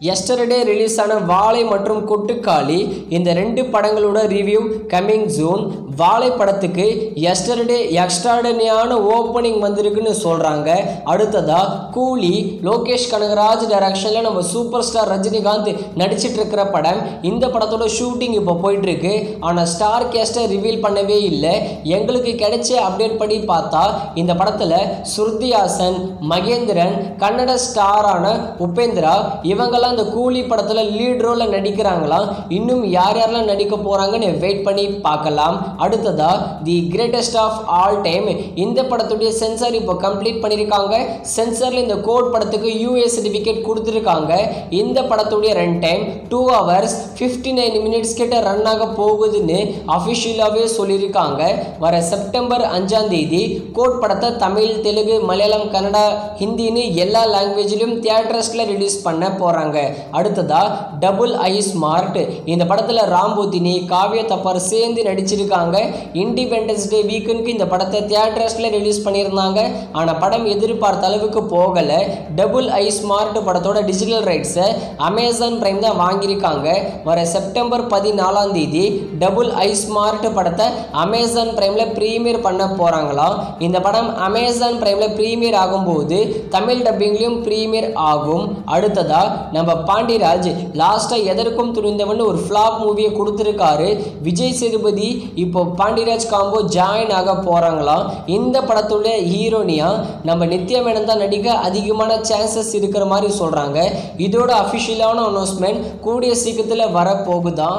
Yesterday release ஆன வாழை மற்றும் கொட்டுக்காளி இந்த ரெண்டு படங்களோட ரிவ்யூ கமிங் ஜூன். வாழை படத்துக்கு எஸ்டர்டே எக்ஸ்ட்ராடனியான ஓப்பனிங் வந்திருக்குன்னு சொல்கிறாங்க. அடுத்ததா கூலி லோகேஷ் கனகராஜ் டைரக்ஷனில் நம்ம சூப்பர் ஸ்டார் ரஜினிகாந்த் நடிச்சிட்டு இருக்கிற படம். இந்த படத்தோட ஷூட்டிங் இப்போ போயிட்டுருக்கு. ஆனால் ஸ்டார் கேஸ்ட்டை ரிவீல் பண்ணவே இல்லை. எங்களுக்கு கிடைச்ச அப்டேட் படி பார்த்தா இந்த படத்தில் ஸ்ருதி ஹாசன், மகேந்திரன், கன்னட ஸ்டாரான உபேந்திரா இவங்கெல்லாம் இந்த கூலி படத்தில் லீட் ரோலில் நடிக்கிறாங்களாம். இன்னும் யார் யாரெல்லாம் நடிக்க போகிறாங்கன்னு வெயிட் பண்ணி பார்க்கலாம். அடுத்ததா the greatest of all time இந்த படத்துடைய சென்சார் இப்போ கம்ப்ளீட் பண்ணியிருக்காங்க. சென்சாரில் இந்த கோட் படத்துக்கு யூஏ சர்டிஃபிகேட் கொடுத்துருக்காங்க. இந்த படத்துடைய ரன் டைம் 2 hours 59 minutes கிட்ட ரன் ஆக போகுதுன்னு அஃபிஷியலாகவே சொல்லியிருக்காங்க. வர செப்டம்பர் 5ஆம் தேதி கோட் படத்தை தமிழ், தெலுங்கு, மலையாளம், கன்னடா, ஹிந்தின்னு எல்லா லாங்குவேஜிலும் தியேட்டர்ஸில் ரிலீஸ் பண்ண போகிறாங்க. அடுத்ததா டபுள் ஐ ஸ்மார்ட் இந்த படத்தில் ராம்போதினி, காவ்யா தப்பார் சேர்ந்து நடிச்சிருக்காங்க. இண்டிபெண்டன்ஸ் டே வீக்கெண்டுக்கு இந்த படத்தை தியேட்டர்ஸில் ரிலீஸ் பண்ணியிருந்தாங்க. ஆனால் படம் எதிர்பார்த்த அளவுக்கு போகலை. டபுள் ஐ ஸ்மார்ட் படத்தோட டிஜிட்டல் ரைட்ஸை அமேசான் பிரைம் தான் வாங்கியிருக்காங்க. வர செப்டம்பர் 14ஆம் தேதி டபுள் ஐ ஸ்மார்ட் படத்தை அமேசான் பிரைமில் ப்ரீமியர் பண்ண போகிறாங்களாம். இந்த படம் அமேசான் பிரைமில் ப்ரீமியர் ஆகும்போது தமிழ் டப்பிங்லையும் ப்ரீமியர் ஆகும். அடுத்ததா நம்ம பாண்டிராஜ் லாஸ்ட்டாக எதற்கும் துணிந்தவன் ஒரு ஃப்ளாப் மூவியை கொடுத்துருக்காரு. விஜய் சேதுபதி இப்போ பாண்டிராஜ் காம்போ ஜாயின் ஆக போகிறாங்களாம். இந்த படத்துடைய ஹீரோனியா நம்ம நித்யா மேனன் தான் நடிக்க அதிகமான சான்சஸ் இருக்கிற மாதிரி சொல்கிறாங்க. இதோட அஃபிஷியலான அனௌன்ஸ்மெண்ட் கூடிய சீக்கிரத்தில் வரப்போகுதான்.